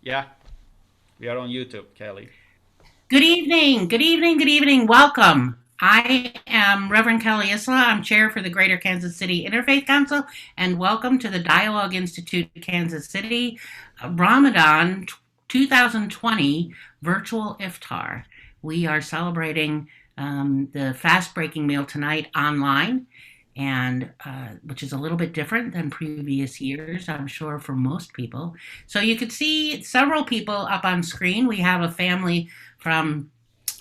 Yeah, we are on YouTube, Kelly. Good evening, good evening, good evening. Welcome. I am Reverend Kelly Isla. I'm chair for the Greater Kansas City Interfaith Council, and welcome to the Dialogue Institute Kansas City Ramadan 2020 virtual iftar. We are celebrating the fast breaking meal tonight online, and which is a little bit different than previous years, I'm sure, for most people. So you could see several people up on screen. We have a family from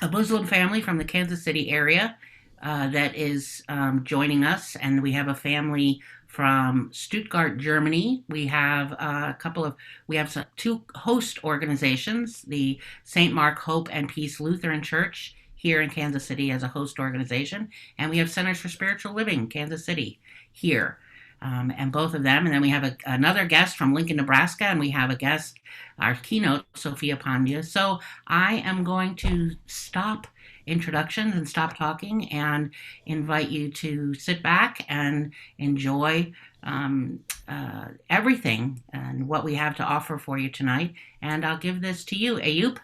a Muslim family from the Kansas City area that is joining us, and we have a family from Stuttgart, Germany. We have two host organizations, the St. Mark Hope and Peace Lutheran Church here in Kansas City as a host organization, and we have Centers for Spiritual Living, Kansas City, here. And both of them. And then we have another guest from Lincoln, Nebraska, and we have a guest, our keynote, Sophia Pandya. So I am going to stop introductions and stop talking and invite you to sit back and enjoy everything and what we have to offer for you tonight. And I'll give this to you, Ayub.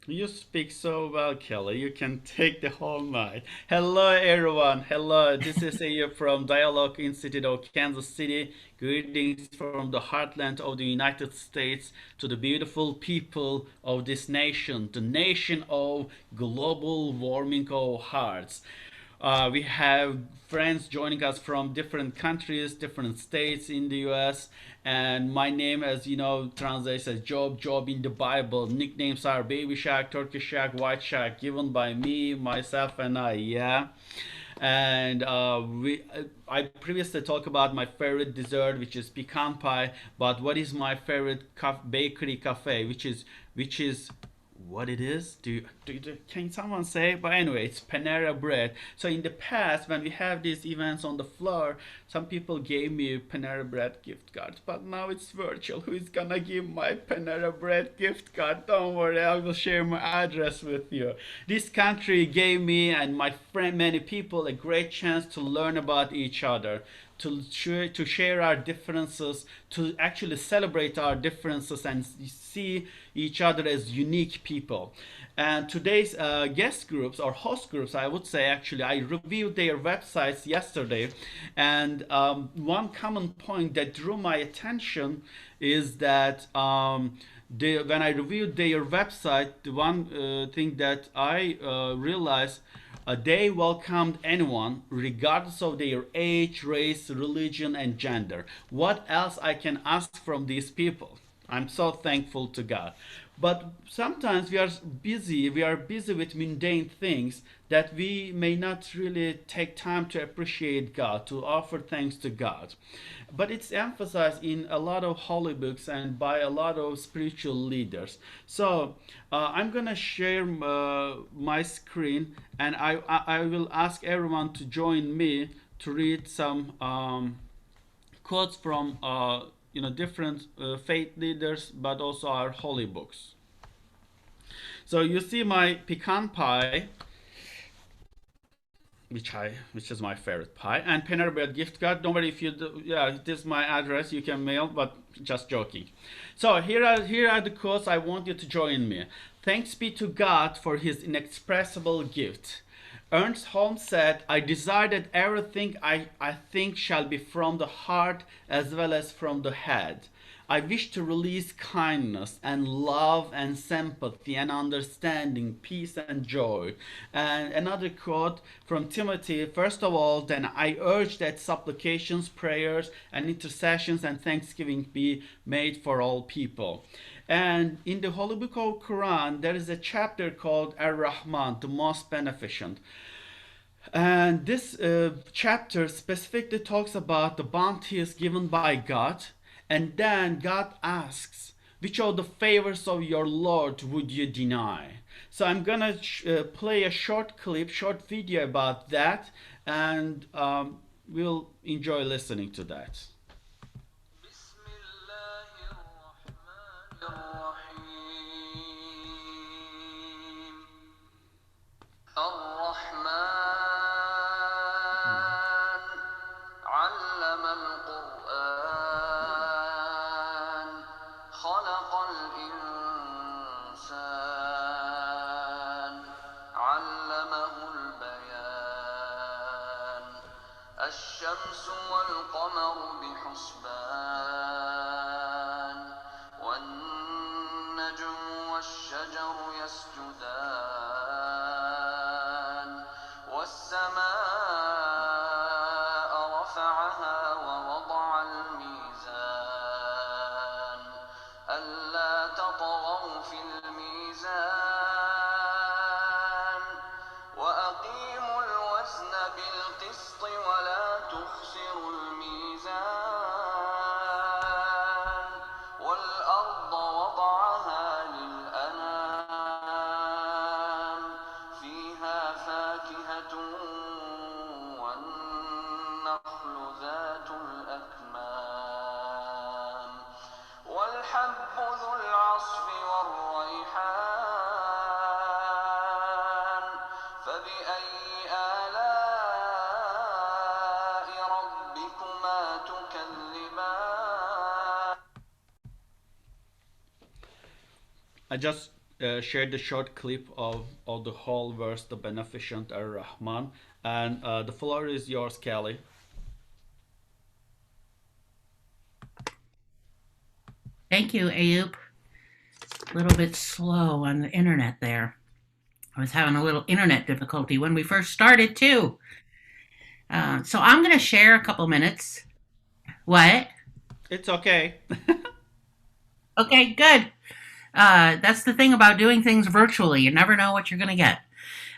You speak so well, Kelly. You can take the whole night. Hello, everyone. Hello, this is Ayub from Dialogue Institute of Kansas City. Greetings from the heartland of the United States to the beautiful people of this nation, the nation of global warming of hearts. We have friends joining us from different countries, different states in the US. And my name, as you know, translates as Job, Job in the Bible. Nicknames are Baby Shark, Turkish Shark, White Shark, given by me, myself, and I. Yeah. And I previously talked about my favorite dessert, which is pecan pie. But what is my favorite bakery cafe, which is what it is? Can someone say? But anyway, it's Panera Bread. So in the past, when we have these events on the floor, some people gave me Panera Bread gift cards, but now it's virtual. Who is gonna give my Panera Bread gift card? Don't worry, I will share my address with you. This country gave me and my friend, many people, a great chance to learn about each other, to share our differences, to actually celebrate our differences and see each other as unique people. And today's guest groups or host groups, I would say, actually, I reviewed their websites yesterday, and one common point that drew my attention is that when I reviewed their website, the one thing that I realized, they welcomed anyone regardless of their age, race, religion, and gender. What else I can ask from these people? I'm so thankful to God. But sometimes we are busy with mundane things that we may not really take time to appreciate God, to offer thanks to God. But it's emphasized in a lot of holy books and by a lot of spiritual leaders. So I'm gonna share my screen, and I will ask everyone to join me to read some quotes from different faith leaders, but also our holy books. So you see my pecan pie, which is my favorite pie, and Panera Bread gift card. Don't worry if you do, yeah, this is my address. You can mail, but just joking. So here are the quotes. I want you to join me. Thanks be to God for His inexpressible gift. Ernst Holmes said, I desire that everything I think shall be from the heart as well as from the head. I wish to release kindness and love and sympathy and understanding, peace and joy. And another quote from Timothy, first of all, then I urge that supplications, prayers, and intercessions and thanksgiving be made for all people. And in the Holy Book of Quran, there is a chapter called Ar-Rahman, the most beneficent. And this chapter specifically talks about the bounties given by God. And then God asks, which of the favors of your Lord would you deny? So I'm gonna play a short clip, short video about that, and we'll enjoy listening to that. والشمس والقمر بحسبان والنجم والشجر يسجدان والسماء رفعها ووضع الميزان ألا تطغوا في الميزان وأقيموا الوزن بالقسط ولا تخسروا الميزان والأرض وضعها للأنام فيها فاكهة والنخل ذات الأكمام والحب ذو العصف والريحان فبأي آلاء ربكما تكذبان. I just shared the short clip of the whole verse, the beneficent Ar-Rahman, and the floor is yours, Kelly. Thank you, Ayub. A little bit slow on the internet there. I was having a little internet difficulty when we first started, too. So I'm going to share a couple minutes. What? It's okay. Okay, good. That's the thing about doing things virtually. You never know what you're going to get.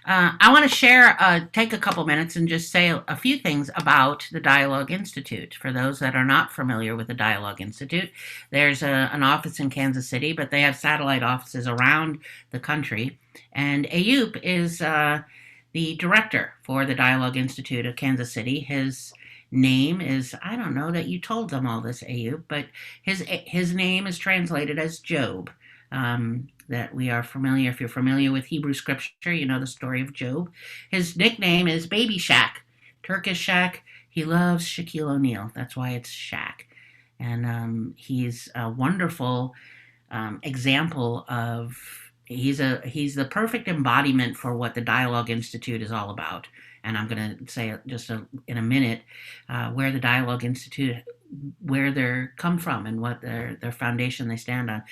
I want to take a couple minutes and just say a few things about the Dialogue Institute. For those that are not familiar with the Dialogue Institute, there's an office in Kansas City, but they have satellite offices around the country. And Ayub is the director for the Dialogue Institute of Kansas City. His name is, I don't know that you told them all this, Ayub, but his name is translated as Job. That we are familiar, if you're familiar with Hebrew scripture, you know the story of Job. His nickname is Baby Shaq, Turkish Shaq. He loves Shaquille O'Neal. That's why it's Shaq. And he's a wonderful example of, he's the perfect embodiment for what the Dialogue Institute is all about. And I'm going to say in a minute where the Dialogue Institute, where they come from and what their foundation they stand on.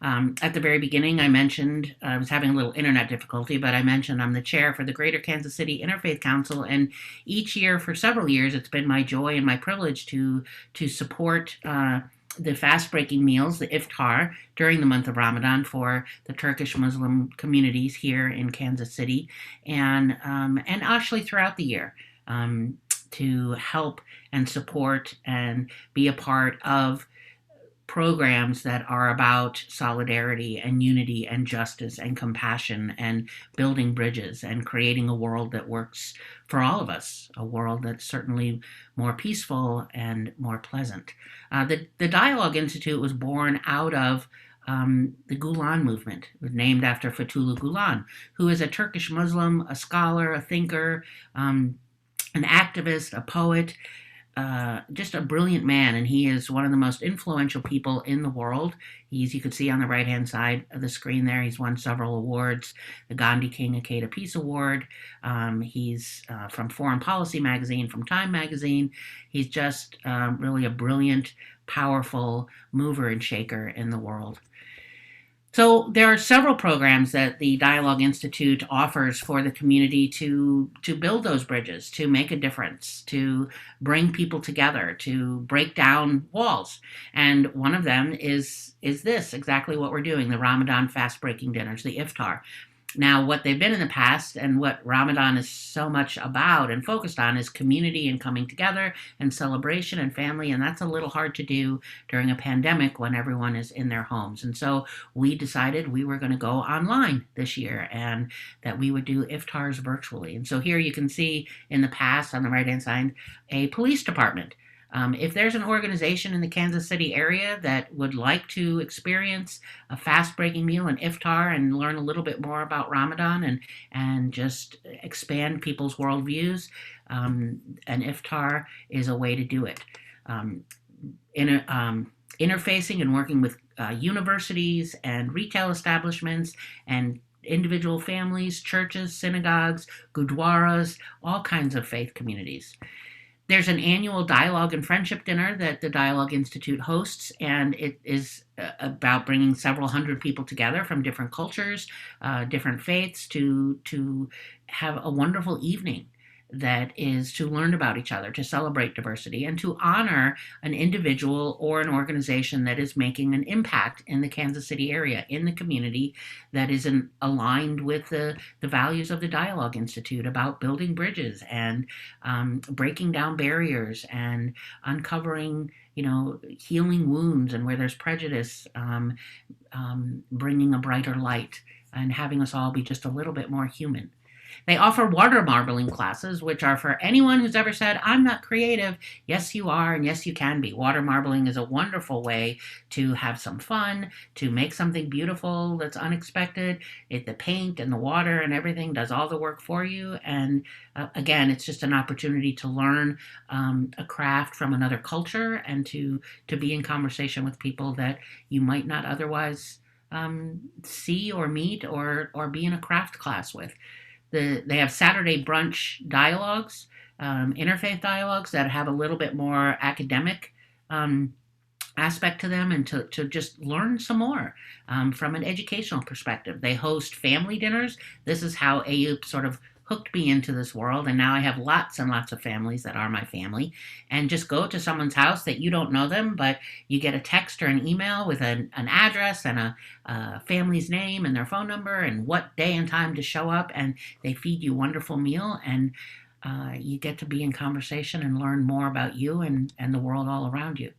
At the very beginning, I mentioned I was having a little internet difficulty, but I mentioned I'm the chair for the Greater Kansas City Interfaith Council, and each year for several years, it's been my joy and my privilege to support the fast-breaking meals, the iftar, during the month of Ramadan for the Turkish Muslim communities here in Kansas City, and actually throughout the year. To help and support and be a part of programs that are about solidarity and unity and justice and compassion and building bridges and creating a world that works for all of us, a world that's certainly more peaceful and more pleasant. The Dialogue Institute was born out of the Gulen movement. It was named after Fethullah Gulen, who is a Turkish Muslim, a scholar, a thinker, an activist, a poet, just a brilliant man, and he is one of the most influential people in the world. You could see on the right-hand side of the screen there, he's won several awards, the Gandhi King Akeda Peace Award. He's from Foreign Policy magazine, from Time magazine. He's just really a brilliant, powerful mover and shaker in the world. So there are several programs that the Dialogue Institute offers for the community to build those bridges, to make a difference, to bring people together, to break down walls. And one of them is this, exactly what we're doing, the Ramadan fast-breaking dinners, the iftar. Now, what they've been in the past and what Ramadan is so much about and focused on is community and coming together and celebration and family, and that's a little hard to do during a pandemic when everyone is in their homes. And so we decided we were going to go online this year and that we would do iftars virtually. And so here you can see in the past on the right-hand side a police department. If there's an organization in the Kansas City area that would like to experience a fast-breaking meal, an iftar, and learn a little bit more about Ramadan and just expand people's worldviews, an iftar is a way to do it. Interfacing and working with universities and retail establishments and individual families, churches, synagogues, gurdwaras, all kinds of faith communities. There's an annual dialogue and friendship dinner that the Dialogue Institute hosts, and it is about bringing several hundred people together from different cultures, different faiths, to have a wonderful evening that is to learn about each other, to celebrate diversity, and to honor an individual or an organization that is making an impact in the Kansas City area, in the community, that is aligned with the values of the Dialogue Institute about building bridges and breaking down barriers and uncovering, healing wounds and where there's prejudice, bringing a brighter light and having us all be just a little bit more human. They offer water marbling classes, which are for anyone who's ever said, I'm not creative. Yes, you are, and yes, you can be. Water marbling is a wonderful way to have some fun, to make something beautiful that's unexpected. The paint and the water and everything does all the work for you. And again, it's just an opportunity to learn a craft from another culture and to be in conversation with people that you might not otherwise see or meet or be in a craft class with. They have Saturday brunch dialogues, interfaith dialogues that have a little bit more academic aspect to them, and to just learn some more from an educational perspective. They host family dinners. This is how AUP sort of hooked me into this world, and now I have lots and lots of families that are my family. And just go to someone's house that you don't know them, but you get a text or an email with an address and a family's name and their phone number and what day and time to show up, and they feed you a wonderful meal, and you get to be in conversation and learn more about you and the world all around you.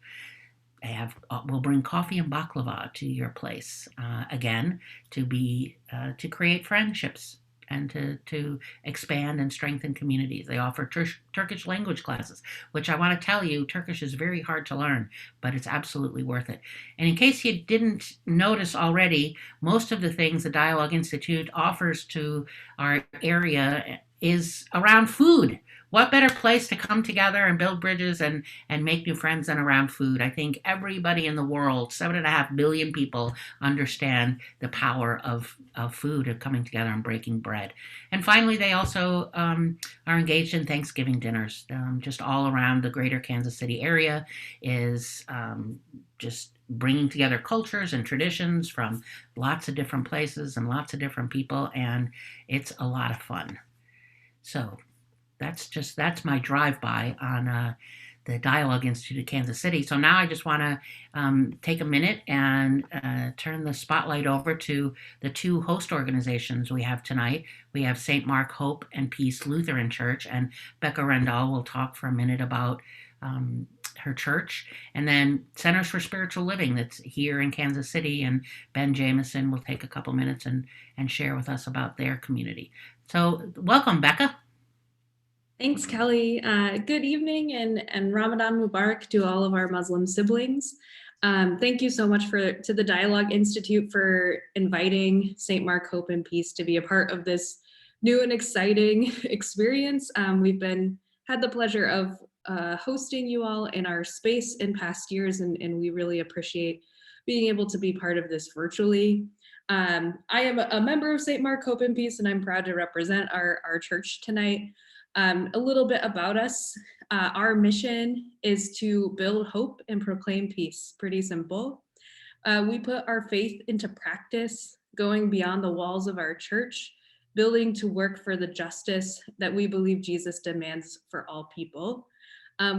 We'll bring coffee and baklava to your place, again, to create friendships and to expand and strengthen communities. They offer Turkish language classes, which I want to tell you, Turkish is very hard to learn, but it's absolutely worth it. And in case you didn't notice already, most of the things the Dialogue Institute offers to our area is around food. What better place to come together and build bridges and make new friends than around food? I think everybody in the world, 7.5 billion people, understand the power of food, of coming together and breaking bread. And finally, they also are engaged in Thanksgiving dinners. Just all around the greater Kansas City area is just bringing together cultures and traditions from lots of different places and lots of different people, and it's a lot of fun. So that's my drive-by on the Dialogue Institute of Kansas City. So now I just want to take a minute and turn the spotlight over to the two host organizations we have tonight. We have St. Mark Hope and Peace Lutheran Church, and Becca Rendall will talk for a minute about her church, and then Centers for Spiritual Living that's here in Kansas City, and Ben Jameson will take a couple minutes and share with us about their community. So welcome, Becca. Thanks, Kelly. Good evening and Ramadan Mubarak to all of our Muslim siblings. Thank you so much to the Dialogue Institute for inviting St. Mark Hope and Peace to be a part of this new and exciting experience. We've had the pleasure of hosting you all in our space in past years, and we really appreciate being able to be part of this virtually. I am a member of St. Mark Hope and Peace, and I'm proud to represent our church tonight. A little bit about us. Our mission is to build hope and proclaim peace. Pretty simple. We put our faith into practice, going beyond the walls of our church, building to work for the justice that we believe Jesus demands for all people.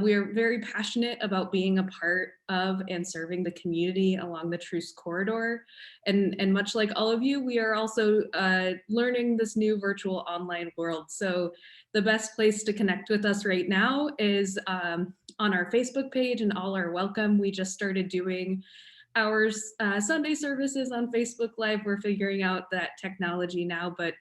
We are very passionate about being a part of and serving the community along the Truce Corridor. And much like all of you, we are also learning this new virtual online world. So the best place to connect with us right now is on our Facebook page, and all are welcome. We just started doing our Sunday services on Facebook Live. We're figuring out that technology now, but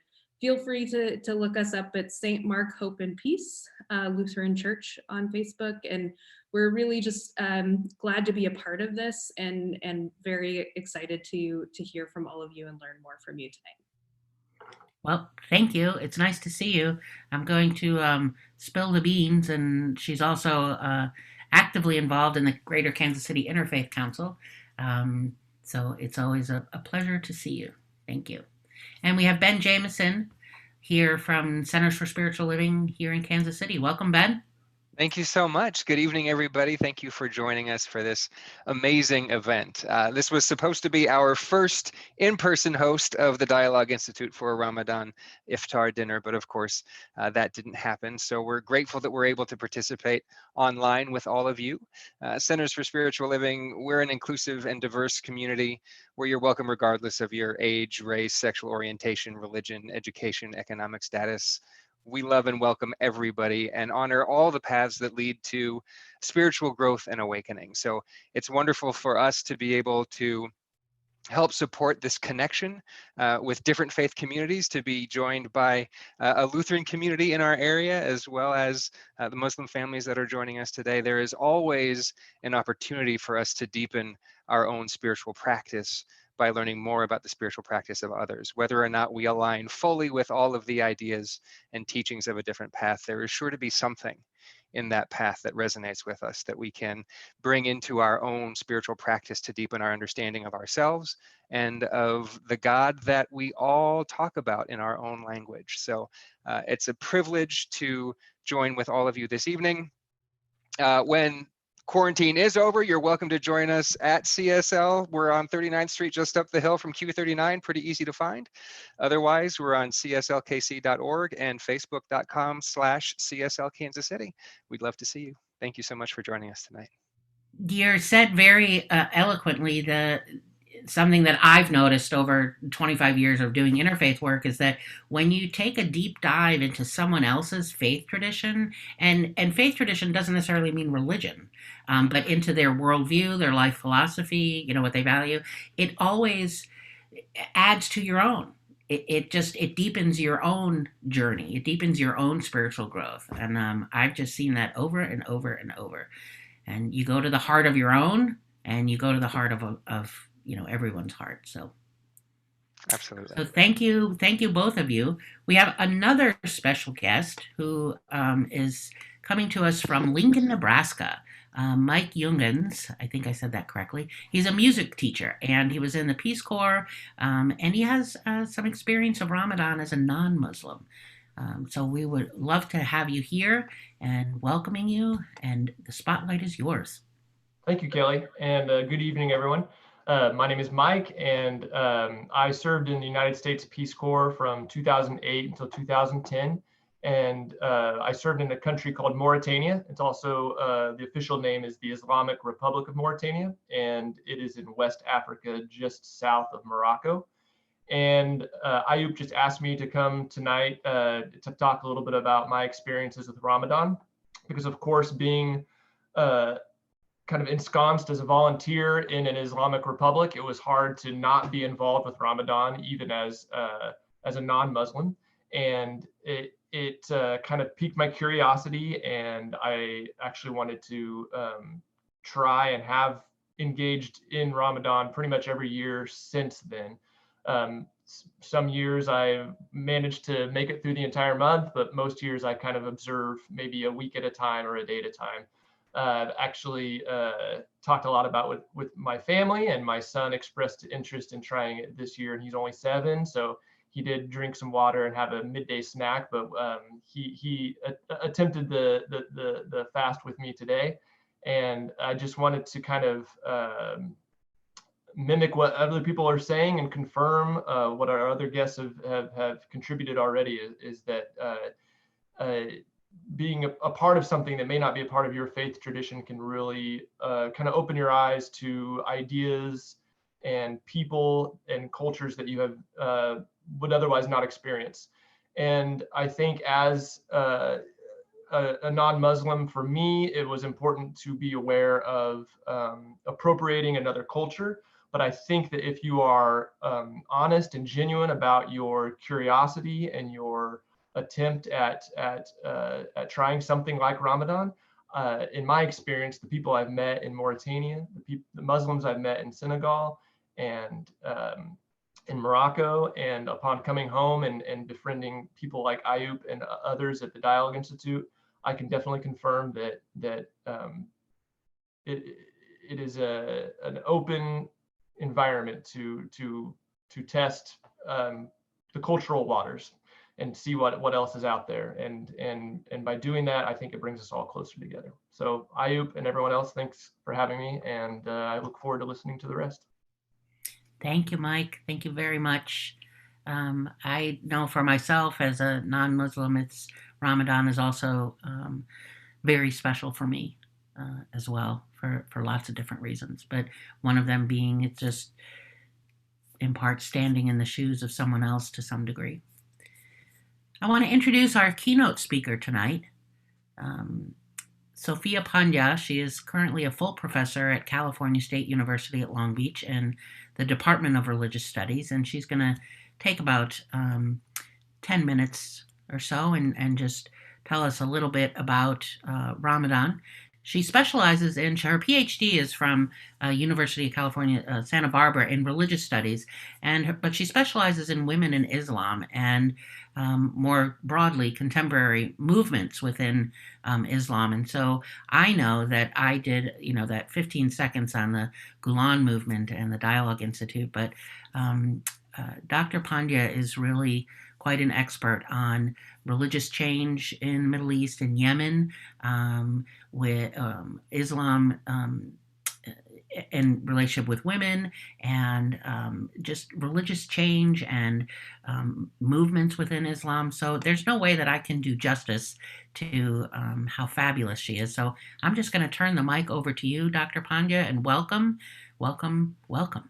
feel free to look us up at St. Mark Hope and Peace Lutheran Church on Facebook. And we're really just glad to be a part of this and very excited to hear from all of you and learn more from you tonight. Well, thank you. It's nice to see you. I'm going to spill the beans, and she's also actively involved in the Greater Kansas City Interfaith Council. So it's always a pleasure to see you. Thank you. And we have Ben Jameson here from Centers for Spiritual Living here in Kansas City. Welcome, Ben. Thank you so much. Good evening, everybody. Thank you for joining us for this amazing event. This was supposed to be our first in-person host of the Dialogue Institute for a Ramadan Iftar dinner, but of course, that didn't happen. So we're grateful that we're able to participate online with all of you. Centers for Spiritual Living, we're an inclusive and diverse community where you're welcome regardless of your age, race, sexual orientation, religion, education, economic status. We love and welcome everybody and honor all the paths that lead to spiritual growth and awakening. So it's wonderful for us to be able to help support this connection with different faith communities, to be joined by a Lutheran community in our area, as well as the Muslim families that are joining us today. There is always an opportunity for us to deepen our own spiritual practice by learning more about the spiritual practice of others. Whether or not we align fully with all of the ideas and teachings of a different path, there is sure to be something in that path that resonates with us that we can bring into our own spiritual practice to deepen our understanding of ourselves and of the God that we all talk about in our own language. So it's a privilege to join with all of you this evening. When quarantine is over, you're welcome to join us at CSL. We're on 39th Street, just up the hill from Q39, pretty easy to find. Otherwise, we're on cslkc.org and facebook.com/CSL Kansas City. We'd love to see you. Thank you so much for joining us tonight. You said very eloquently something that I've noticed over 25 years of doing interfaith work is that when you take a deep dive into someone else's faith tradition, and faith tradition doesn't necessarily mean religion, but into their worldview, their life philosophy, what they value, it always adds to your own. It deepens your own journey. It deepens your own spiritual growth. And I've just seen that over and over and over. And you go to the heart of your own, and you go to the heart of everyone's heart. So absolutely. So thank you both of you. We have another special guest who is coming to us from Lincoln, Nebraska. Mike Jungens, I think I said that correctly. He's a music teacher, and he was in the Peace Corps, and he has some experience of Ramadan as a non-Muslim. So we would love to have you here and welcoming you, and the spotlight is yours. Thank you, Kelly, and good evening, everyone. My name is Mike, and I served in the United States Peace Corps from 2008 until 2010, and I served in a country called Mauritania. It's also, the official name is the Islamic Republic of Mauritania, and it is in West Africa, just south of Morocco. And Ayub just asked me to come tonight to talk a little bit about my experiences with Ramadan, because of course, being kind of ensconced as a volunteer in an Islamic Republic, it was hard to not be involved with Ramadan, even as a non-Muslim. And it kind of piqued my curiosity, and I actually wanted to try and have engaged in Ramadan pretty much every year since then. Some years I managed to make it through the entire month, but most years I kind of observe maybe a week at a time or a day at a time. Actually talked a lot about with my family, and my son expressed interest in trying it this year, and he's only 7, so he did drink some water and have a midday snack, but he attempted the fast with me today, and I just wanted to kind of mimic what other people are saying and confirm what our other guests have contributed already, is that being a part of something that may not be a part of your faith tradition can really kind of open your eyes to ideas and people and cultures that you have would otherwise not experience. And I think as a non-Muslim, for me, it was important to be aware of appropriating another culture. But I think that if you are honest and genuine about your curiosity and your attempt at trying something like Ramadan, in my experience, the people I've met in Mauritania, the Muslims I've met in Senegal and in Morocco, and upon coming home and befriending people like Ayub and others at the Dialogue Institute, I can definitely confirm that it is an open environment to test the cultural waters. and see what else is out there. And by doing that, I think it brings us all closer together. So Ayub and everyone else, thanks for having me, and I look forward to listening to the rest. Thank you, Mike. Thank you very much. I know for myself as a non-Muslim, Ramadan is also very special for me as well for lots of different reasons. But one of them being it's just in part standing in the shoes of someone else to some degree. I want to introduce our keynote speaker tonight, Sophia Pandya. She is currently a full professor at California State University at Long Beach in the Department of Religious Studies, and she's going to take about 10 minutes or so and just tell us a little bit about Ramadan. She specializes in, her PhD is from University of California, Santa Barbara in religious studies, but she specializes in women in Islam and more broadly contemporary movements within Islam. And so I know that I did, that 15 seconds on the Gulen movement and the Dialogue Institute, but Dr. Pandya is really quite an expert on religious change in the Middle East and Yemen, with Islam in relationship with women, and just religious change and movements within Islam. So there's no way that I can do justice to how fabulous she is. So I'm just going to turn the mic over to you, Dr. Pandya, and welcome, welcome, welcome.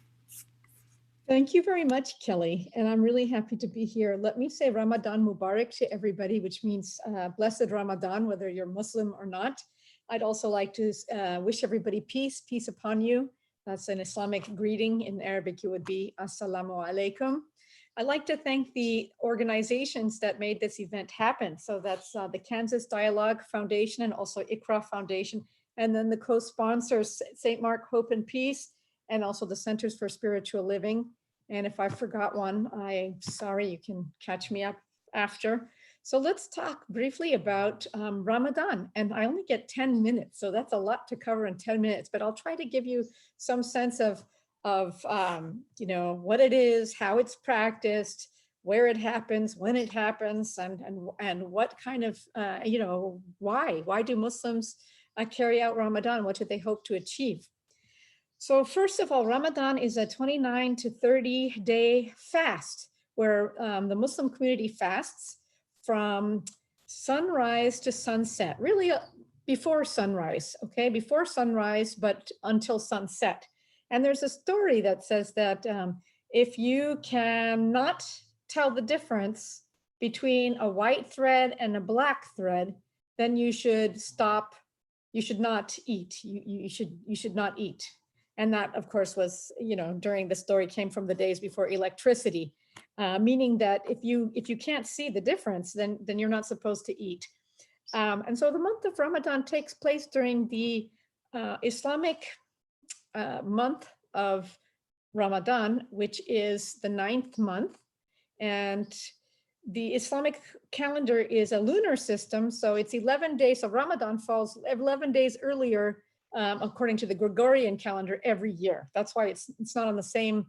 Thank you very much, Kelly. And I'm really happy to be here. Let me say Ramadan Mubarak to everybody, which means blessed Ramadan, whether you're Muslim or not. I'd also like to wish everybody peace upon you. That's an Islamic greeting. In Arabic, it would be Assalamu alaikum. I'd like to thank the organizations that made this event happen. So that's the Kansas Dialogue Foundation and also ICRA Foundation. And then the co-sponsors, St. Mark Hope and Peace, and also the Centers for Spiritual Living. And if I forgot one, I'm sorry, you can catch me up after. So let's talk briefly about Ramadan. And I only get 10 minutes, so that's a lot to cover in 10 minutes, but I'll try to give you some sense of what it is, how it's practiced, where it happens, when it happens, and what kind of, why do Muslims carry out Ramadan? What do they hope to achieve? So first of all, Ramadan is a 29 to 30 day fast where the Muslim community fasts from sunrise to sunset, really before sunrise, okay? Before sunrise, but until sunset. And there's a story that says that if you cannot tell the difference between a white thread and a black thread, then you should stop, you should not eat, you should not eat. And that, of course, was, during the story came from the days before electricity, meaning that if you can't see the difference, then you're not supposed to eat. And so the month of Ramadan takes place during the Islamic month of Ramadan, which is the 9th month. And the Islamic calendar is a lunar system, so it's 11 days. So Ramadan falls 11 days earlier according to the Gregorian calendar every year. That's why it's not on the same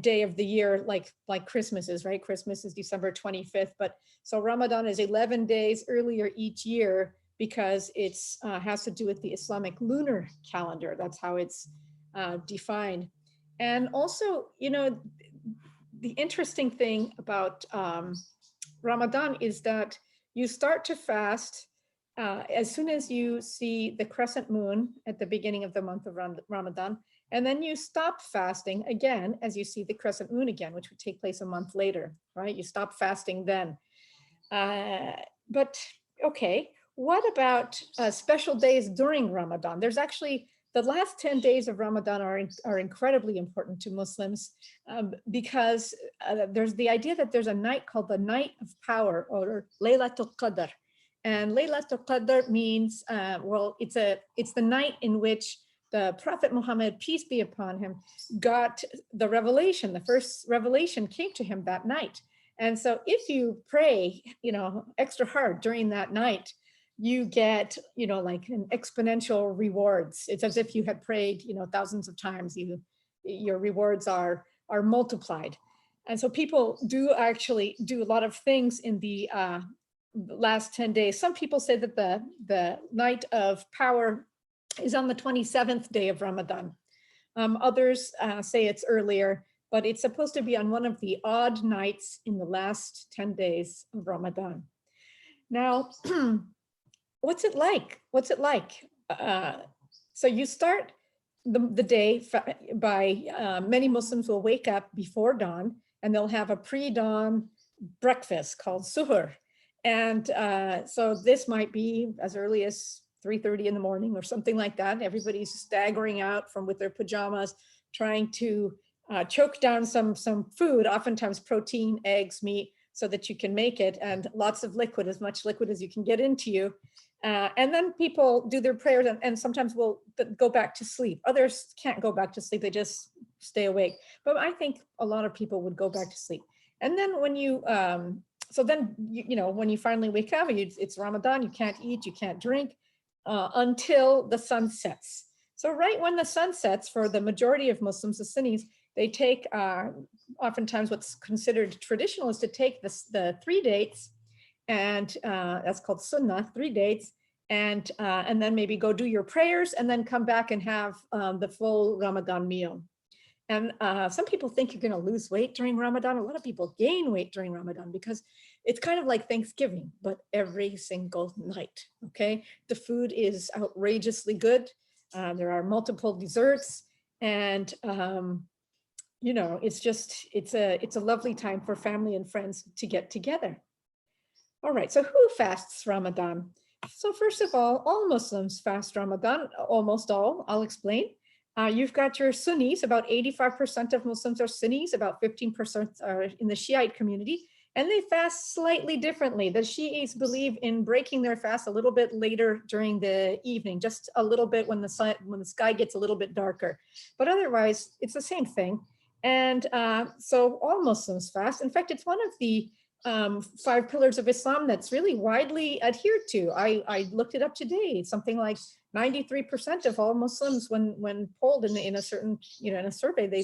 day of the year like Christmas is, right? Christmas is December 25th, but so Ramadan is 11 days earlier each year because it's has to do with the Islamic lunar calendar. That's how it's defined. And also, the interesting thing about Ramadan is that you start to fast as soon as you see the crescent moon at the beginning of the month of Ramadan, and then you stop fasting again as you see the crescent moon again, which would take place a month later, right? You stop fasting then. But okay, what about special days during Ramadan? There's actually, the last 10 days of Ramadan are incredibly important to Muslims because there's the idea that there's a night called the Night of Power, or Laylatul Qadr. And Laylatul Qadr means, it's the night in which the Prophet Muhammad, peace be upon him, got the revelation. The first revelation came to him that night. And so if you pray, extra hard during that night, you get, like an exponential rewards. It's as if you had prayed, thousands of times. Your rewards are multiplied. And so people do actually do a lot of things in the last 10 days. Some people say that the night of power is on the 27th day of Ramadan. Others say it's earlier, but it's supposed to be on one of the odd nights in the last 10 days of Ramadan. Now, what's it like? What's it like? So you start the day by many Muslims will wake up before dawn and they'll have a pre-dawn breakfast called suhoor. And so this might be as early as 3:30 in the morning or something like that. Everybody's staggering out from with their pajamas, trying to choke down some food, oftentimes protein, eggs, meat, so that you can make it, and lots of liquid, as much liquid as you can get into you. And then people do their prayers and sometimes will go back to sleep. Others can't go back to sleep, they just stay awake. But I think a lot of people would go back to sleep. And then when you, when you finally wake up, it's Ramadan, you can't eat, you can't drink until the sun sets. So right when the sun sets, for the majority of Muslims, the Sunnis, they take oftentimes what's considered traditional is to take the 3 dates, and that's called sunnah, 3 dates, and then maybe go do your prayers and then come back and have the full Ramadan meal. And some people think you're going to lose weight during Ramadan. A lot of people gain weight during Ramadan because it's kind of like Thanksgiving, but every single night, okay? The food is outrageously good. There are multiple desserts, and it's a lovely time for family and friends to get together. All right, so who fasts Ramadan? So first of all Muslims fast Ramadan, almost all, I'll explain. You've got your Sunnis, about 85% of Muslims are Sunnis, about 15% are in the Shiite community, and they fast slightly differently. The Shiites believe in breaking their fast a little bit later during the evening, just a little bit when the sky gets a little bit darker. But otherwise, it's the same thing. And so all Muslims fast. In fact, it's one of the 5 pillars of Islam that's really widely adhered to. I looked it up today. Something like 93% of all Muslims, when polled in a certain, in a survey, they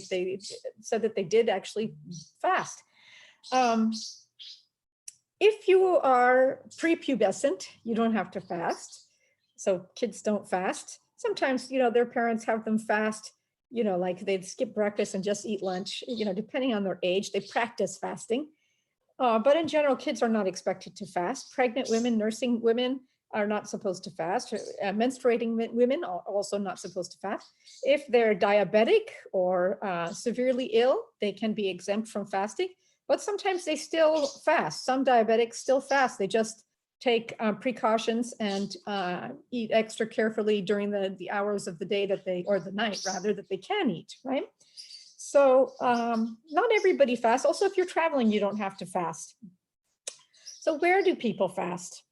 said that they did actually fast. If you are prepubescent, you don't have to fast. So kids don't fast. Sometimes, their parents have them fast, like they'd skip breakfast and just eat lunch, depending on their age. They practice fasting. But in general, kids are not expected to fast. Pregnant women, nursing women are not supposed to fast. Menstruating women are also not supposed to fast. If they're diabetic or severely ill, they can be exempt from fasting. But sometimes they still fast. Some diabetics still fast. They just take precautions and eat extra carefully during the hours of the day or the night rather, that they can eat, right? So not everybody fasts. Also, if you're traveling, you don't have to fast. So where do people fast?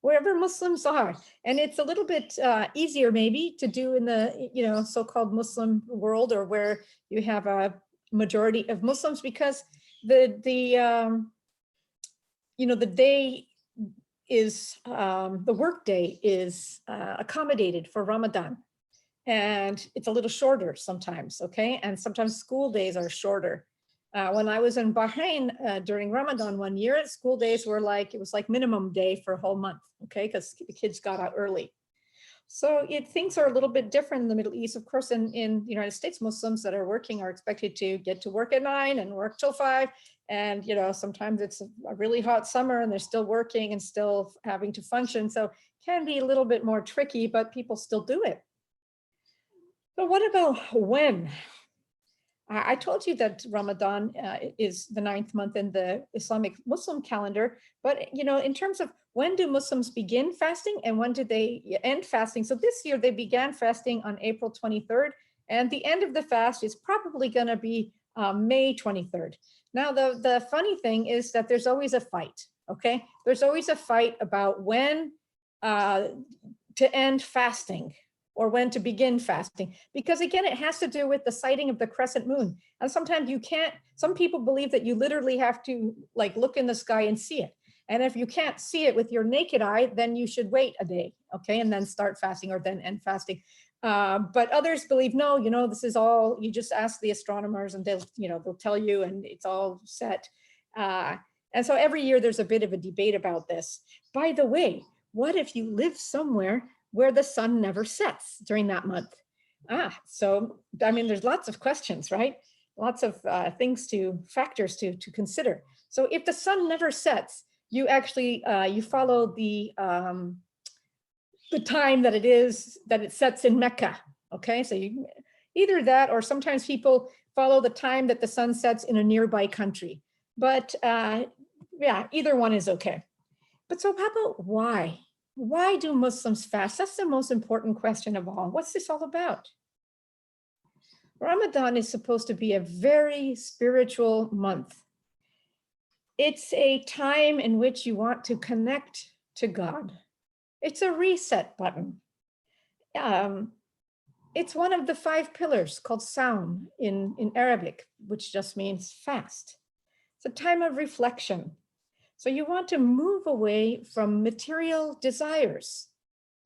Wherever Muslims are. And it's a little bit easier maybe to do in the so-called Muslim world, or where you have a majority of Muslims, because the day is, the work day is accommodated for Ramadan. And it's a little shorter sometimes, okay? And sometimes school days are shorter. When I was in Bahrain during Ramadan one year, school days were it was like minimum day for a whole month, okay? Because the kids got out early. So things are a little bit different in the Middle East. Of course, in the United States, Muslims that are working are expected to get to work at 9 and work till 5. And, sometimes it's a really hot summer and they're still working and still having to function. So it can be a little bit more tricky, but people still do it. So what about when? I told you that Ramadan is the 9th month in the Islamic Muslim calendar, but in terms of when do Muslims begin fasting and when do they end fasting? So this year they began fasting on April 23rd, and the end of the fast is probably going to be May 23rd. Now, the funny thing is that there's always a fight, okay? There's always a fight about when to end fasting, or when to begin fasting, because again, it has to do with the sighting of the crescent moon. And sometimes you can't, some people believe that you literally have to look in the sky and see it. And if you can't see it with your naked eye, then you should wait a day, okay? And then start fasting, or then end fasting. But others believe, no, this is all, you just ask the astronomers and they'll tell you and it's all set. And so every year there's a bit of a debate about this. By the way, what if you live somewhere where the sun never sets during that month? So, I mean, there's lots of questions, right? Lots of factors to consider. So if the sun never sets, you actually, you follow the time that it sets in Mecca. Okay, so you either that, or sometimes people follow the time that the sun sets in a nearby country. But yeah, either one is okay. But so how about why? Why do Muslims fast? That's the most important question of all. What's this all about? Ramadan is supposed to be a very spiritual month. It's a time in which you want to connect to God. It's a reset button. It's one of the 5 pillars called Saum in Arabic, which just means fast. It's a time of reflection. So you want to move away from material desires.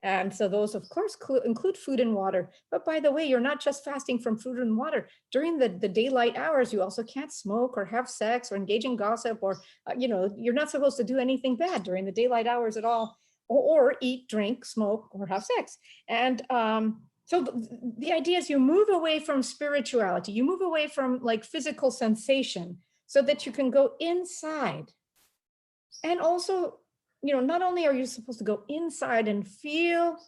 And so those, of course, include food and water. But by the way, you're not just fasting from food and water. During the daylight hours, you also can't smoke or have sex or engage in gossip, or, you're not supposed to do anything bad during the daylight hours at all, or eat, drink, smoke, or have sex. And so the idea is you move away from spirituality, you move away from like physical sensation so that you can go inside. And also, not only are you supposed to go inside and feel,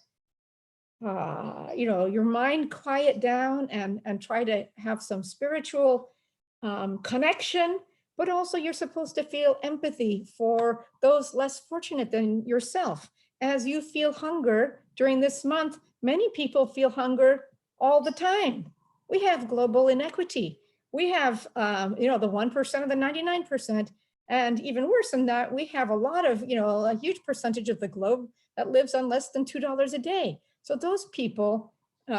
your mind quiet down and try to have some spiritual connection, but also you're supposed to feel empathy for those less fortunate than yourself. As you feel hunger during this month, many people feel hunger all the time. We have global inequity. We have, the 1% of the 99%. And even worse than that, we have a lot of, a huge percentage of the globe that lives on less than $2 a day. So those people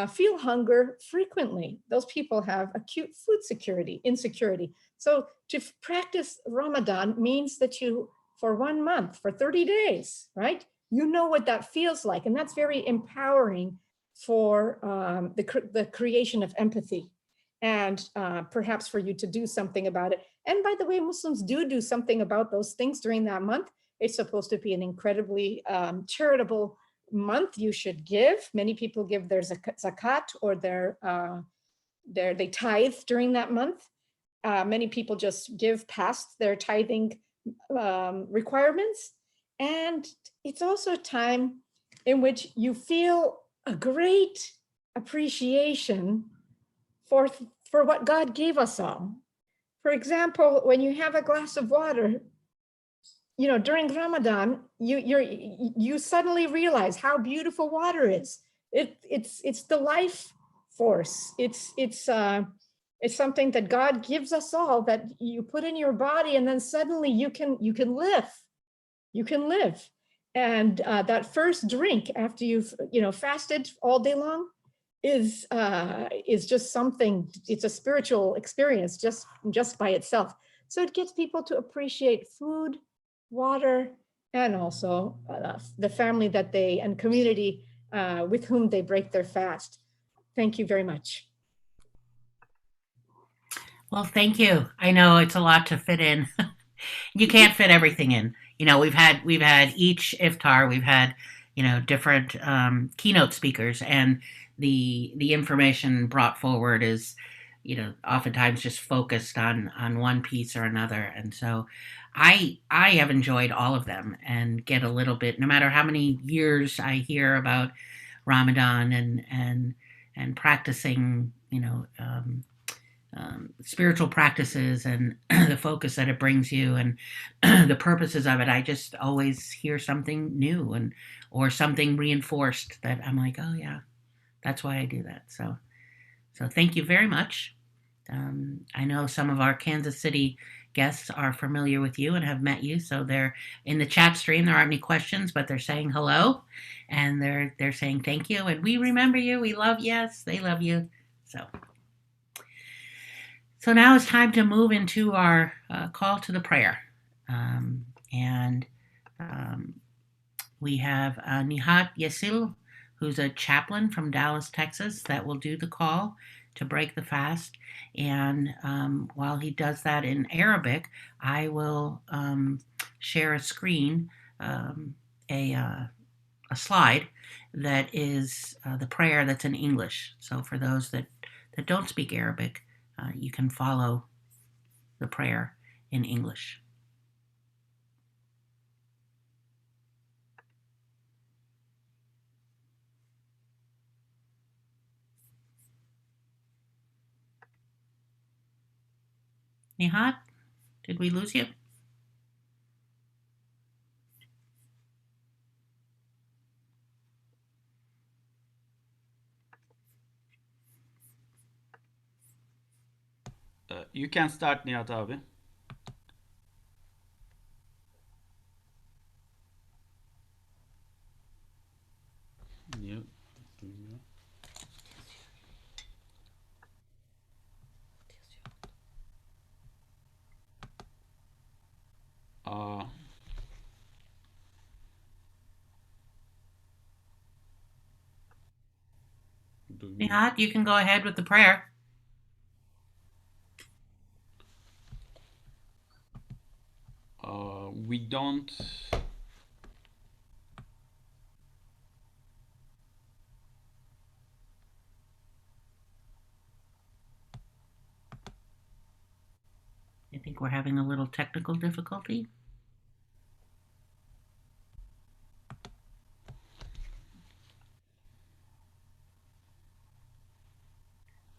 feel hunger frequently. Those people have acute food insecurity. So to practice Ramadan means that you, for 1 month, for 30 days, right? You know what that feels like. And that's very empowering for the creation of empathy, and perhaps for you to do something about it. And by the way, Muslims do something about those things during that month. It's supposed to be an incredibly charitable month. You should give. Many people give their zakat or they tithe during that month. Many people just give past their tithing requirements. And it's also a time in which you feel a great appreciation for what God gave us all. For example, when you have a glass of water, during Ramadan, you suddenly realize how beautiful water is. It's the life force. It's something that God gives us all, that you put in your body, and then suddenly you can live. You can live. And that first drink after you've fasted all day long is just something. It's a spiritual experience just by itself. So it gets people to appreciate food, water, and also the family and community with whom they break their fast. Thank you very much. Well, thank you. I know it's a lot to fit in. You can't fit everything in. We've had each iftar, we've had, different keynote speakers, and the information brought forward is, oftentimes just focused on one piece or another. And so I have enjoyed all of them, and get a little bit, no matter how many years I hear about Ramadan and practicing, spiritual practices and the focus that it brings you and the purposes of it. I just always hear something new or something reinforced that I'm like, oh yeah, that's why I do that. So thank you very much. I know some of our Kansas City guests are familiar with you and have met you. So they're in the chat stream. There aren't any questions, but they're saying hello, and they're saying thank you. And we remember you. We love, yes, they love you. So now it's time to move into our call to the prayer. And we have Nihat Yesil who's a chaplain from Dallas, Texas, that will do the call to break the fast. And while he does that in Arabic, I will share a screen, a slide that is the prayer that's in English. So for those that don't speak Arabic, you can follow the prayer in English. Nihat, did we lose you? You can start Nihat abi. Niye duymuyor? Aa. Duymuyor. Nihat, you can go ahead with the prayer. We don't. I think we're having a little technical difficulty.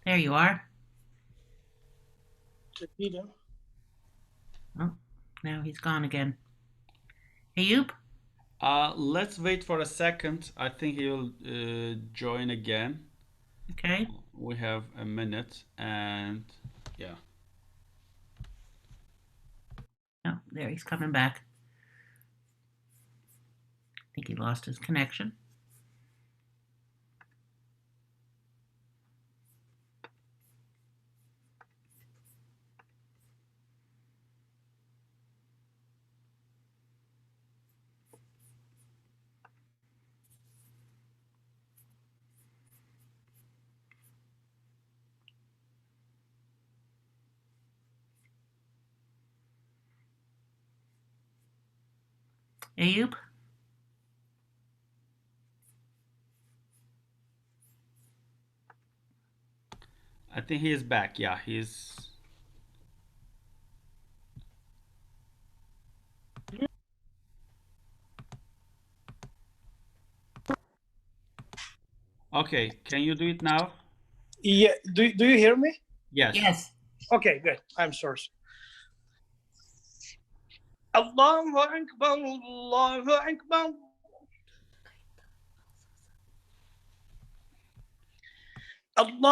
There you are. Oh, now he's gone again. Ayub? Let's wait for a second. I think he'll join again. Okay. We have a minute, and yeah. Oh, there he's coming back. I think he lost his connection. Ayub? I think he is back. Yeah, he's. Okay, can you do it now? Yeah, do you hear me? Yes. Yes. Okay, good. I'm sorry. Allahu Akbar, Allahu Akbar. Allahu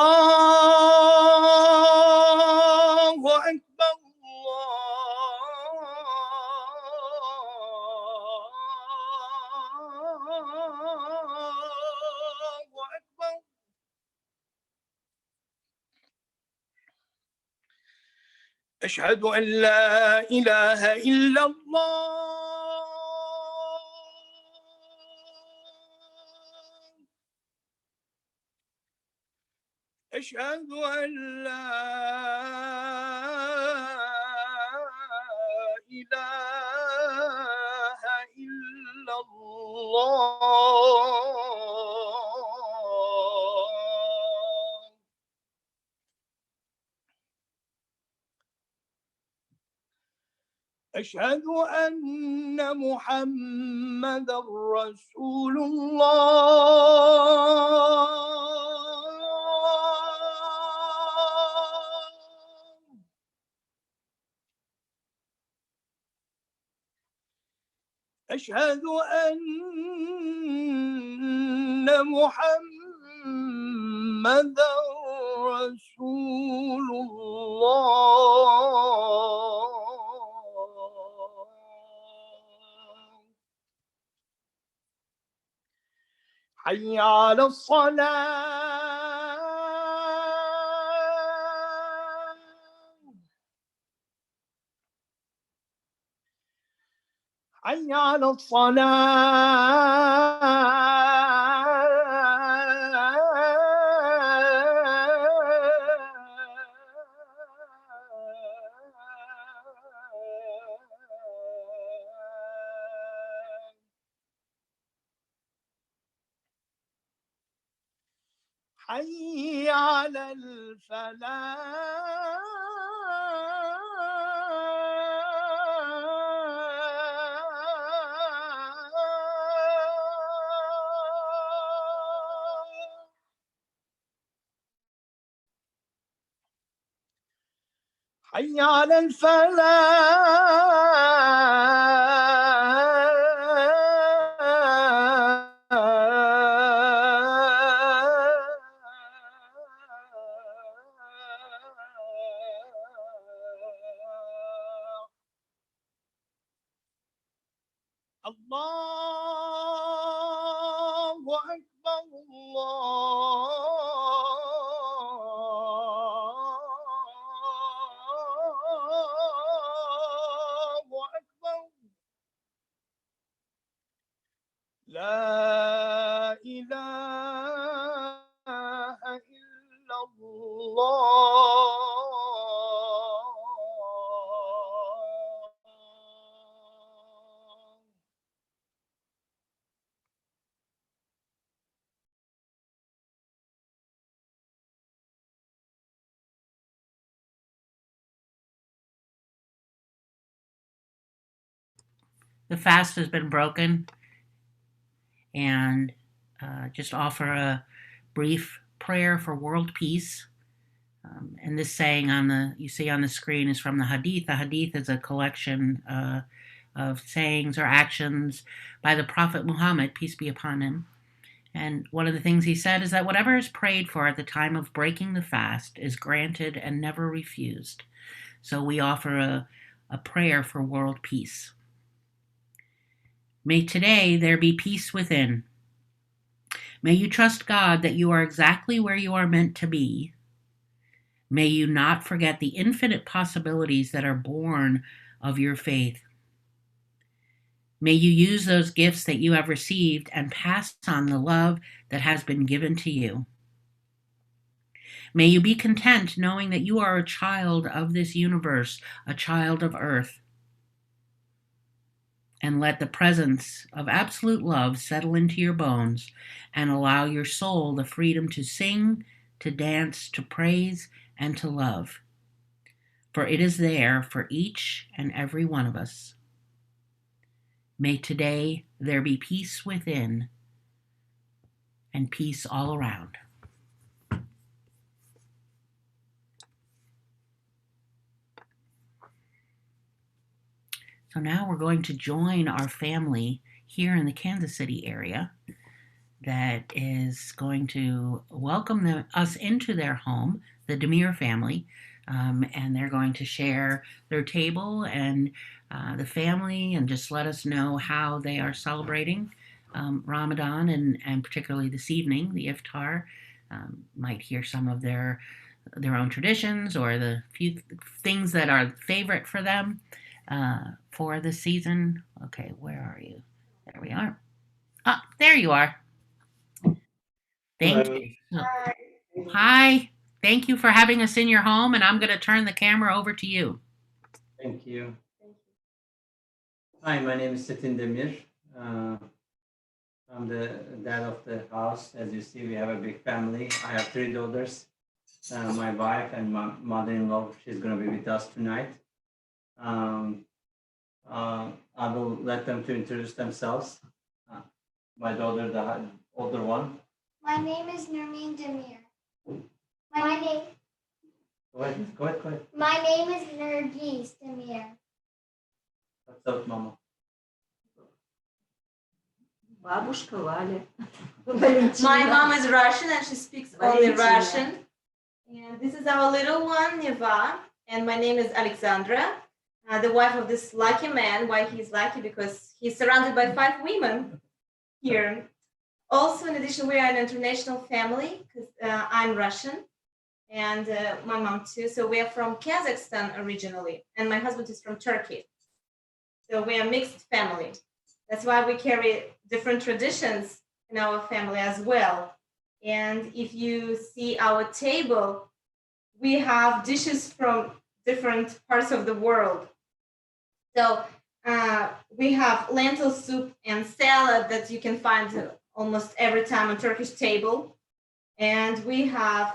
Akbar, Allahu Akbar. أشهد أن لا إله إلا الله أشهد أن لا إله إلا الله أشهد أن محمدا رسول الله أشهد أن محمدا رسول الله حي على الصلاة حي على الصلاة حي على الفلاح حي على الفلاح الله أكبر الله أكبر لا إله إلا الله The fast has been broken, and just offer a brief prayer for world peace. And this saying you see on the screen is from the Hadith. The Hadith is a collection of sayings or actions by the Prophet Muhammad, peace be upon him. And one of the things he said is that whatever is prayed for at the time of breaking the fast is granted and never refused. So we offer a prayer for world peace. May today there be peace within. May you trust God that you are exactly where you are meant to be. May you not forget the infinite possibilities that are born of your faith. May you use those gifts that you have received and pass on the love that has been given to you. May you be content knowing that you are a child of this universe, a child of earth. And let the presence of absolute love settle into your bones and allow your soul the freedom to sing, to dance, to praise, and to love. For it is there for each and every one of us. May today there be peace within and peace all around. So now we're going to join our family here in the Kansas City area that is going to welcome us into their home, the Demir family, and they're going to share their table and the family and just let us know how they are celebrating Ramadan and particularly this evening, the iftar. Might hear some of their own traditions or the few things that are favorite for them for the season. Okay, where are you? There we are. Ah, there you are. Thank you. Hi. Thank you for having us in your home, and I'm going to turn the camera over to you. Thank you. Hi, my name is Setin Demir. I'm the dad of the house. As you see, we have a big family. I have 3 daughters. My wife and my mother-in-law, she's going to be with us tonight. I will let them to introduce themselves. My daughter, the older one. My name is Nermeen Demir. My name. Go ahead. My name is Nergis Demir. What's up, Mama? Бабушка Валя. My mom is Russian and she speaks only Russian. And this is our little one, Neva. And my name is Alexandra, the wife of this lucky man. Why he's lucky? Because he's surrounded by 5 women here. Also, in addition, we are an international family because I'm Russian and my mom too. So we are from Kazakhstan originally, and my husband is from Turkey. So we are a mixed family. That's why we carry different traditions in our family as well. And if you see our table, we have dishes from different parts of the world. So we have lentil soup and salad that you can find almost every time on Turkish table. And we have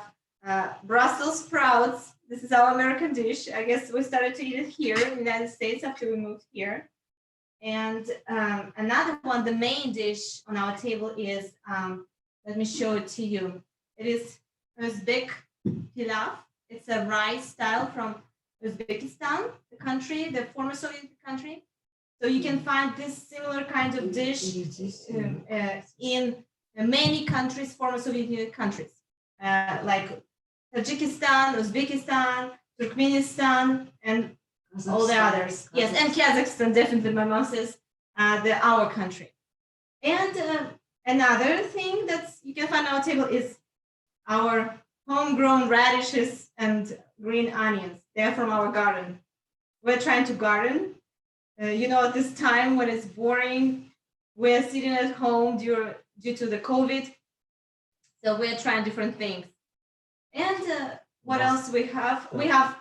Brussels sprouts. This is our American dish. I guess we started to eat it here in the United States after we moved here. And another one, the main dish on our table is, let me show it to you. It is Uzbek pilaf. It's a rice style from Uzbekistan, the country, the former Soviet country. So you can find this similar kind of dish in many countries, former Soviet Union countries, like Tajikistan, Uzbekistan, Turkmenistan, and all the others. Yes, and Kazakhstan, definitely. My mom says our country. And another thing that you can find on our table is our homegrown radishes and green onions. They're from our garden. We're trying to garden. At this time when it's boring, we're sitting at home due to the COVID. So we're trying different things. And what else we have? We have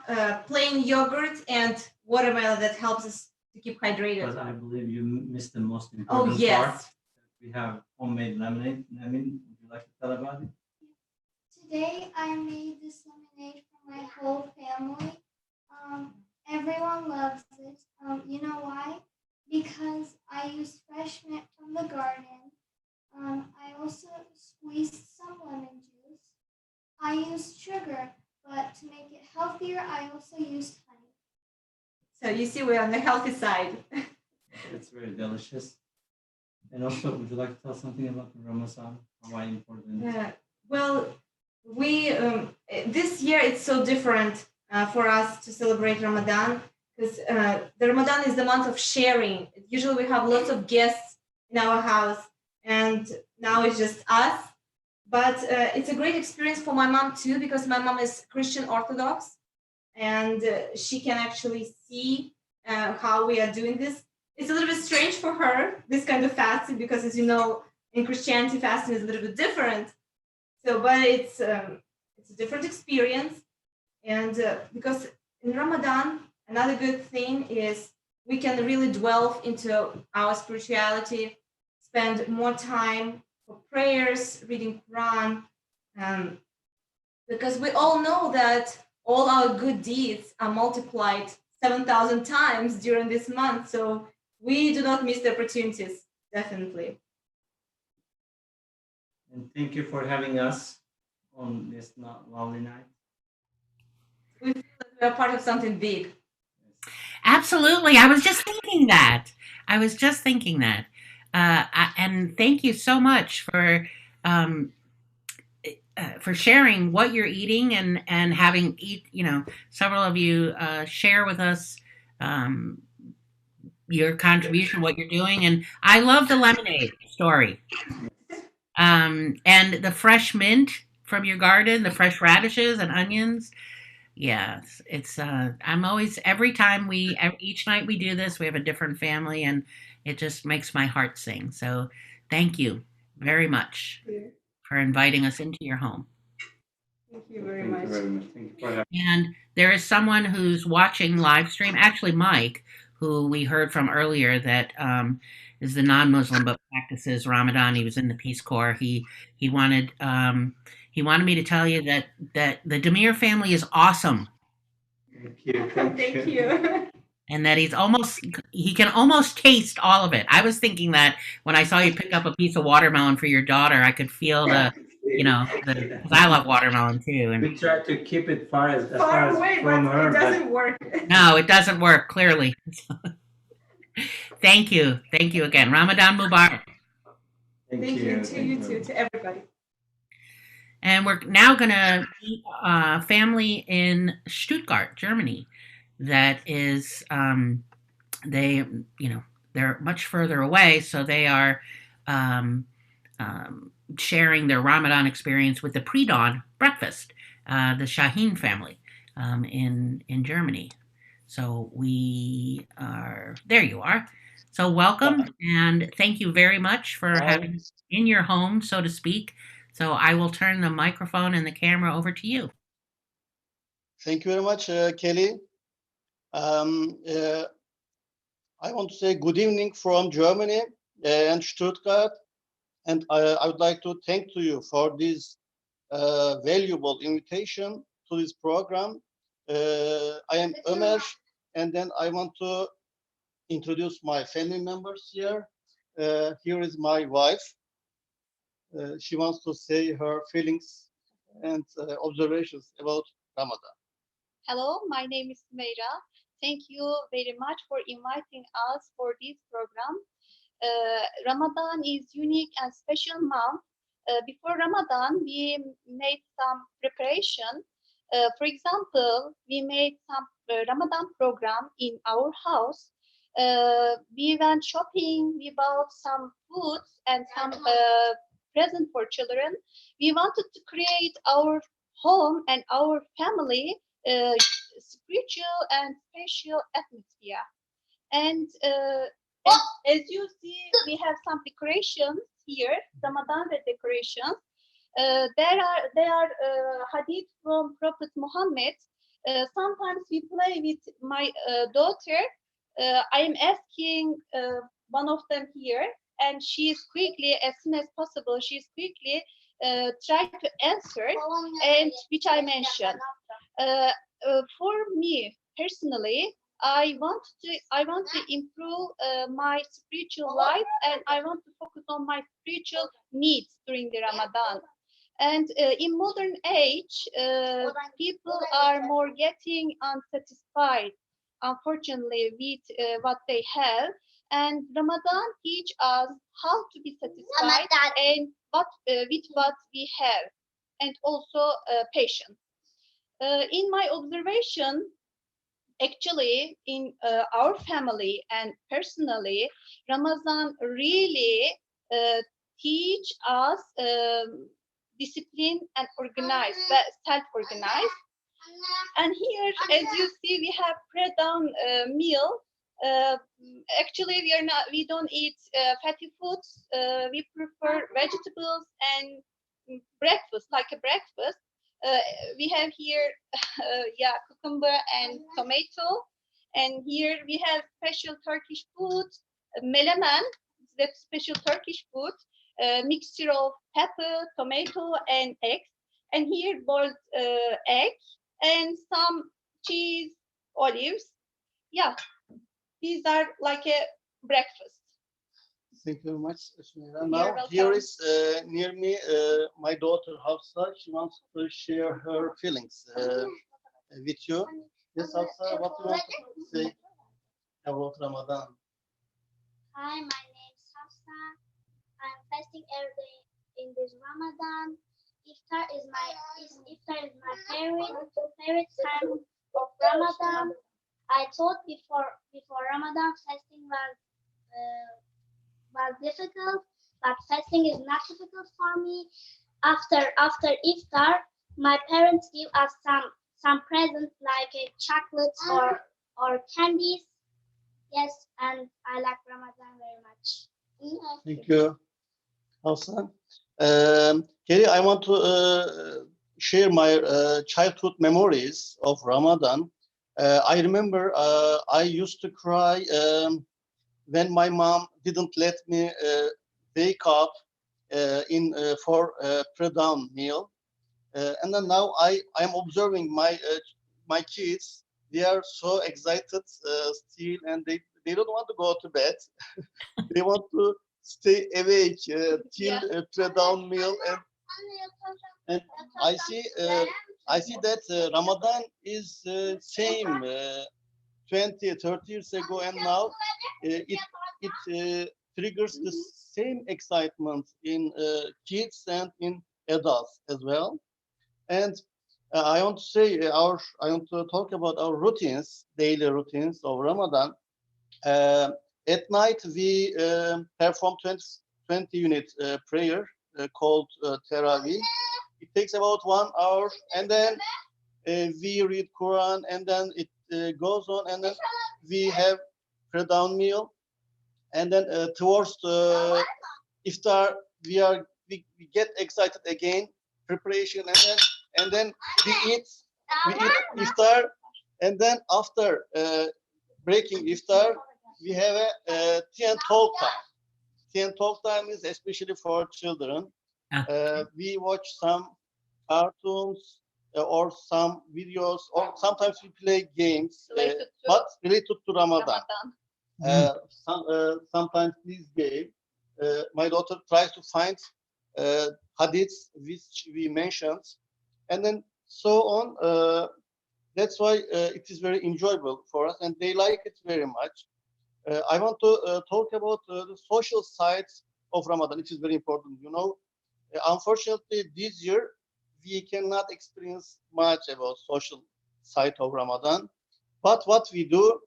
plain yogurt and watermelon that helps us to keep hydrated. But I believe you missed the most important part. We have homemade lemonade. Namin, would you like to tell about it? Today I made this lemonade for my whole family. Everyone loves it. You know why? Because I used fresh mint from the garden. I also squeezed some lemon juice. I used sugar, but to make it healthier, I also used honey. So you see, we're on the healthy side. It's very delicious. And also, would you like to tell something about the Ramadan? Why important? Well, we this year it's so different for us to celebrate Ramadan because the Ramadan is the month of sharing. Usually we have lots of guests in our house, and now it's just us. But it's a great experience for my mom too, because my mom is Christian Orthodox, and she can actually see how we are doing this. It's a little bit strange for her, this kind of fasting, because as you know, in Christianity, fasting is a little bit different. So, but it's a different experience. And because in Ramadan, another good thing is we can really delve into our spirituality, spend more time for prayers, reading Quran, because we all know that all our good deeds are multiplied 7,000 times during this month. So we do not miss the opportunities, definitely. And thank you for having us on this lovely night. We feel that we are part of something big. Absolutely. I was just thinking that. And thank you so much for sharing what you're eating and having several of you share with us your contribution, what you're doing. And I love the lemonade story. And the fresh mint from your garden, the fresh radishes and onions. Yeah, it's I'm always, each night we do this, we have a different family, and it just makes my heart sing. So thank you very much for inviting us into your home. Thank you very much. Thank you for having us. And there is someone who's watching live stream, actually Mike, who we heard from earlier, that is the non-Muslim but practices Ramadan. He was in the Peace Corps. He wanted me to tell you that the Demir family is awesome. Thank you. Thank you. And that he can almost taste all of it. I was thinking that when I saw you pick up a piece of watermelon for your daughter, I could feel because I love watermelon too. And we try to keep it far away, from but her. it doesn't work. No, it doesn't work, clearly. Thank you. Thank you again. Ramadan Mubarak. Thank you to you too, to everybody. And we're now going to meet a family in Stuttgart, Germany. That is, they're much further away, so they are sharing their Ramadan experience with the pre-dawn breakfast, the Shaheen family in Germany. So there you are. So welcome, and thank you very much for having us in your home, so to speak. So I will turn the microphone and the camera over to you. Thank you very much, Kelly. I want to say good evening from Germany and Stuttgart, and I would like to thank to you for this valuable invitation to this program. I am Ömer, and then I want to introduce my family members here. Here is my wife. She wants to say her feelings and observations about Ramadan. Hello, my name is Meira. Thank you very much for inviting us for this program. Ramadan is unique and special month. Before Ramadan, we made some preparation. For example, we made some Ramadan program in our house. We went shopping, we bought some foods and some present for children. We wanted to create our home and our family spiritual and special atmosphere. And as you see, we have some decorations here, Ramadan decorations. They are hadith from Prophet Muhammad. Sometimes we play with my daughter. I am asking one of them here, and she is quickly, as soon as possible, she's quickly try to answer, and which I mentioned. For me personally, I want to improve my spiritual life, and I want to focus on my spiritual needs during the Ramadan. And in modern age, people are more getting unsatisfied, unfortunately, with what they have. And Ramadan teach us how to be satisfied and with what we have, and also patience. In my observation, actually, in our family and personally, Ramadan really teach us discipline and self-organize. And here, as you see, we have pre-dawn meal. Actually, we don't eat fatty foods. We prefer vegetables and breakfast, like a breakfast. We have here, cucumber and tomato. And here we have special Turkish food, melemen, that special Turkish food, mixture of pepper, tomato, and eggs. And here boiled egg and some cheese, olives. Yeah, these are like a breakfast. Thank you very much, Shmira. Now, here is near me my daughter Hafsa. She wants to share her feelings with you. Yes, Hafsa, what do you want to say about Ramadan? Hi, my name is Hafsa. I'm fasting every day in this Ramadan. Iftar is my favorite time of Ramadan. I thought before Ramadan fasting was difficult, but fasting is not difficult for me. After Iftar, my parents give us some presents like chocolates or candies. Yes, and I like Ramadan very much. Thank you, Hafsa. Kelly, I want to share my childhood memories of Ramadan. I remember I used to cry when my mom didn't let me wake up for pre-dawn meal. And then now I am observing my kids. They are so excited still, and they don't want to go to bed. They want to stay awake till pre-dawn meal, and I see that Ramadan is same 20, 30 years ago, and now it triggers the same excitement in kids and in adults as well. And I want to say I want to talk about our routines, daily routines of Ramadan. At night we perform 20 unit prayer called Teravih. It takes about 1 hour, and then we read Quran, and then it goes on, and then we have pre-dawn meal, and then towards the iftar we get excited again, preparation, and then we eat iftar, and then after breaking iftar we have a tea and talk time. Tea and talk time is especially for children. We watch some cartoons or some videos, or sometimes we play games, Related to but related to Ramadan. Ramadan. Sometimes this game, my daughter tries to find hadiths which we mentioned, and then so on. That's why it is very enjoyable for us, and they like it very much. I want to talk about the social sides of Ramadan. It is very important. Unfortunately, this year we cannot experience much about social side of Ramadan. But what we do,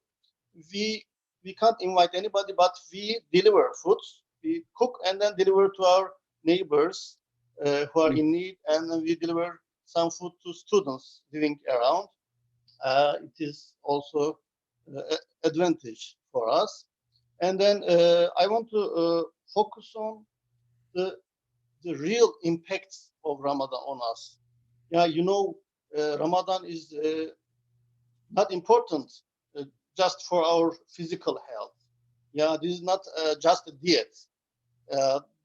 we we can't invite anybody, but we deliver foods. We cook and then deliver to our neighbors who are in need, and then we deliver some food to students living around. It is also advantage for us. And then I want to focus on the real impacts of Ramadan on us. Yeah, Ramadan is not important just for our physical health. Yeah, this is not just a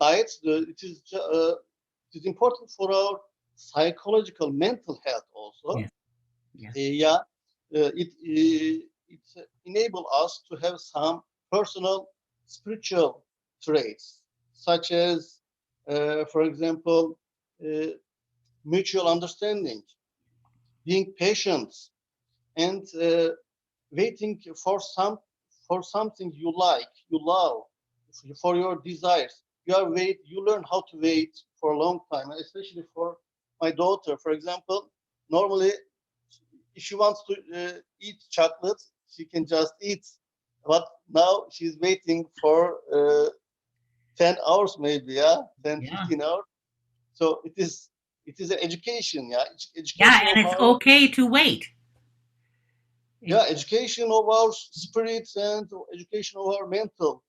diet. It is important for our psychological, mental health also. Yes. It enables us to have some personal spiritual traits, such as, for example, mutual understanding, being patient, and waiting for something you like, you love, for your desires. You learn how to wait for a long time, especially for my daughter, for example. Normally, if she wants to eat chocolate, she can just eat. But now she's waiting for 10 hours, maybe, 10, 15 hours. So it is an education, education and it's okay to wait. Education of our spirits and education of our mental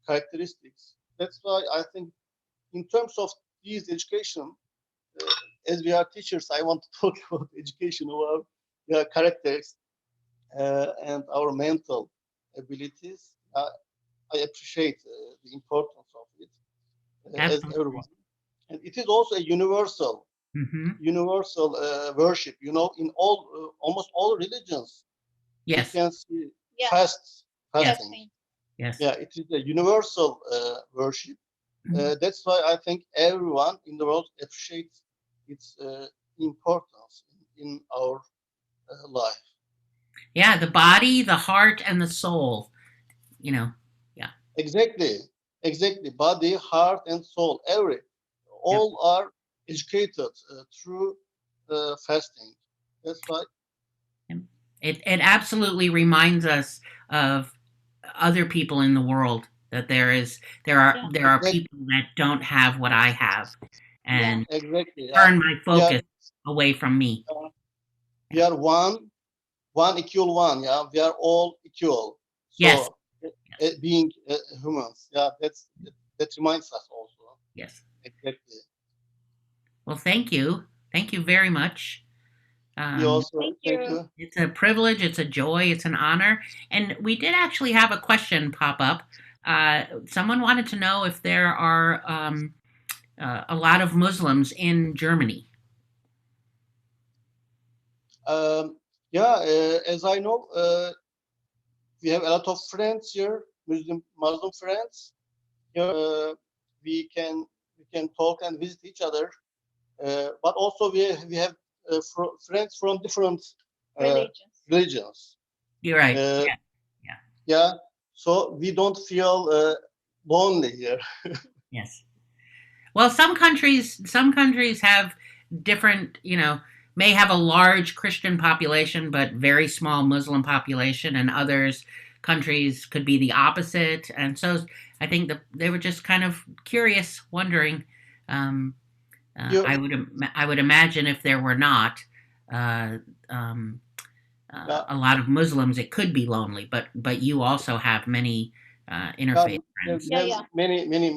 characteristics. That's why I think, in terms of these education, as we are teachers, I want to talk about education of our characters and our mental abilities. I appreciate the importance of it as everyone. And it is also a universal worship. In almost all religions, you can see fasting. Yes. Yeah, it is a universal worship. That's why I think everyone in the world appreciates its importance in our life. Yeah, the body, the heart, and the soul. Exactly. Body, heart, and soul. All are educated through fasting. That's why. It absolutely reminds us of other people in the world, that there are people that don't have what I have, and turn my focus away from me. We are one equal one. Yeah, we are all equal. So, being humans. Yeah, that reminds us also. Yes. Exactly. Well, thank you very much. Thank you. It's a privilege, it's a joy, it's an honor. And we did actually have a question pop up. Someone wanted to know if there are a lot of Muslims in Germany. As I know, we have a lot of friends here, Muslim friends. We can talk and visit each other. But also we have friends from different religions. You're right. Yeah. So we don't feel lonely here. Yes. Well, some countries have different, may have a large Christian population, but very small Muslim population, and countries could be the opposite. And so I think they were just kind of curious, wondering. I would imagine if there were not a lot of Muslims, it could be lonely. But you also have many interfaith friends. Many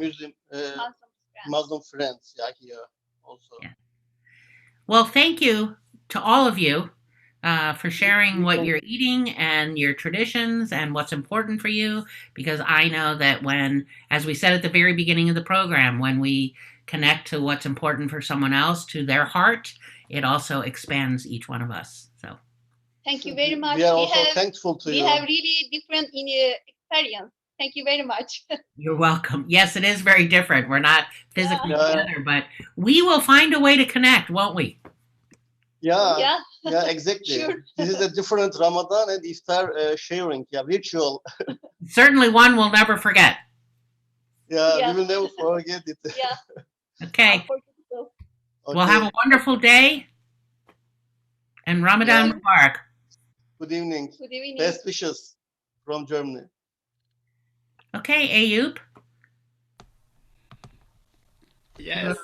Muslim friends here also. Yeah. Well, thank you to all of you for sharing what you're eating and your traditions and what's important for you, because I know that as we said at the very beginning of the program, when we connect to what's important for someone else, to their heart, it also expands each one of us. So Thank you very much. We are also thankful to we you. have really different experience. Thank you very much. you're welcome. Yes, it is very different. We're not physically Yeah. together, but we will find a way to connect, won't we? Yeah, Yeah. exactly. Sure. This is a different Ramadan and iftar sharing, ritual. Certainly one we'll never forget. Yeah. We will never forget it. Yeah. Okay. Unforgettable. Well, have a wonderful day. And Ramadan Yeah. Mubarak. Good evening. Good evening. Best wishes from Germany. Okay, Ayub. Yes.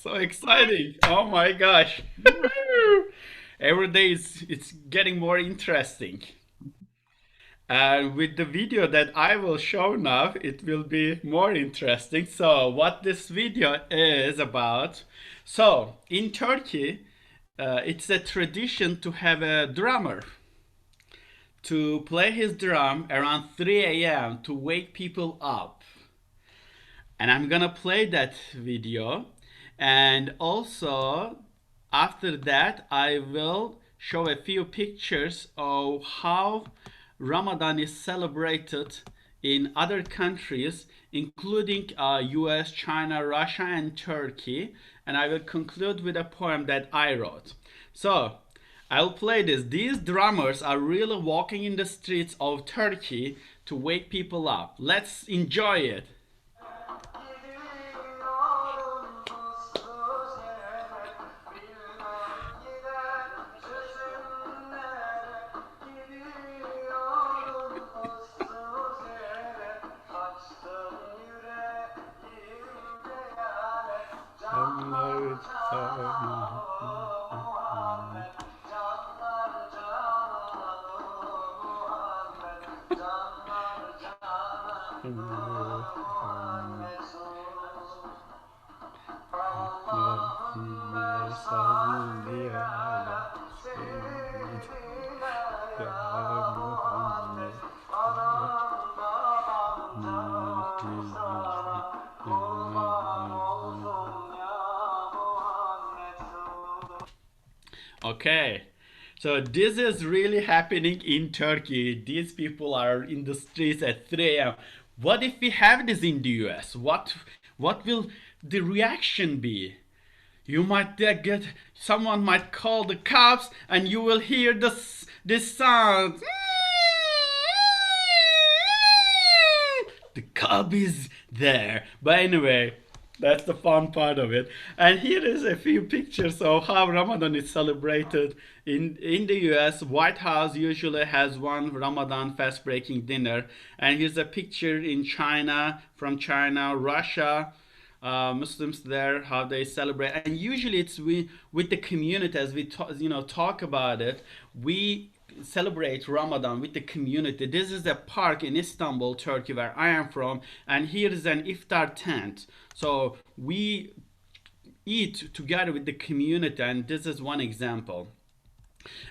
So exciting. Oh my gosh. Every day it's getting more interesting. And with the video that I will show now, it will be more interesting. So what this video is about. So in Turkey, it's a tradition to have a drummer to play his drum around 3 a.m. to wake people up. And I'm gonna play that video. And also after that, I will show a few pictures of how Ramadan is celebrated in other countries, including US, China, Russia, and Turkey. And I will conclude with a poem that I wrote. So I'll play this. These drummers are really walking in the streets of Turkey to wake people up. Let's enjoy it. Okay, so this is really happening in Turkey. These people are in the streets at 3 a.m. What if we have this in the US? What will the reaction be? You might get someone might call the cops, and you will hear this sound. The cop is there. But anyway, that's the fun part of it. And here is a few pictures of how Ramadan is celebrated in the US. White House usually has one Ramadan fast breaking dinner. And here's a picture in China, from China, Russia. Muslims there, how they celebrate, and usually it's with the community. As we talk about it, we celebrate Ramadan with the community. This is a park in Istanbul, Turkey, where I am from, and here is an iftar tent. So we eat together with the community, and this is one example.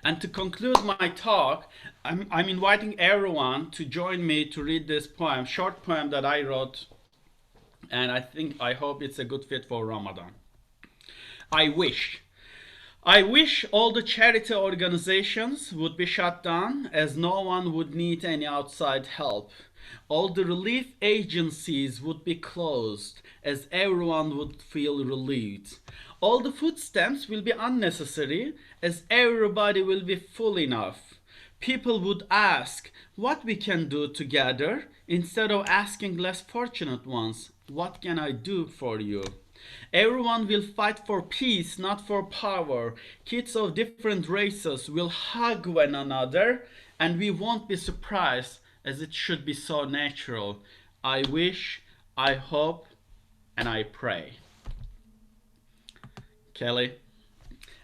And to conclude my talk, I'm inviting everyone to join me to read this poem, short poem that I wrote, and I hope it's a good fit for Ramadan. I wish all the charity organizations would be shut down, as no one would need any outside help. All the relief agencies would be closed, as everyone would feel relieved. All the food stamps will be unnecessary, as everybody will be full enough. People would ask what we can do together, instead of asking less fortunate ones, what can I do for you? Everyone will fight for peace, not for power. Kids of different races will hug one another, and we won't be surprised, as it should be so natural. I wish, I hope, and I pray. Kelly?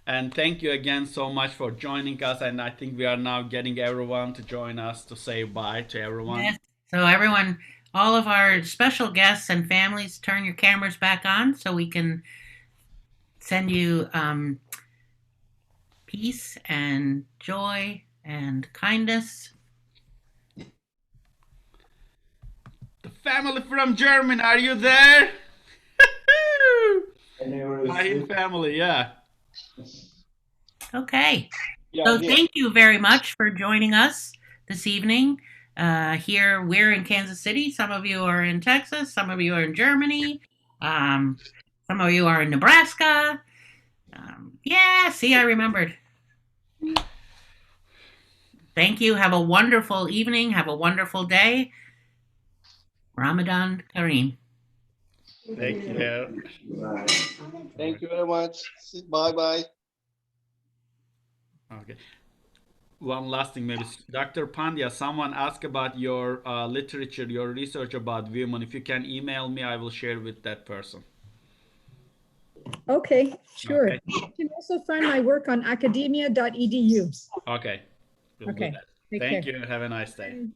And thank you again so much for joining us. And I think we are now getting everyone to join us to say bye to everyone. Yes. So everyone, all of our special guests and families, turn your cameras back on so we can send you peace and joy and kindness. The family from Germany, are you there? Mahil family, yeah. Okay. Yeah, So here. thank you very much for joining us this evening. Here we're in Kansas City. Some of you are in Texas. Some of you are in Germany. Some of you are in Nebraska. Yeah, see, I remembered. Thank you. Have a wonderful evening. Have a wonderful day. Ramadan Kareem. Thank you. Bye. Thank you very much. Bye bye. Okay. One last thing, maybe Dr. Pandya, someone asked about your literature, your research about women. If you can email me, I will share with that person. Okay, sure. Okay. You can also find my work on academia.edu. Okay. We'll do Okay, that. take Thank care. you. Have a nice day.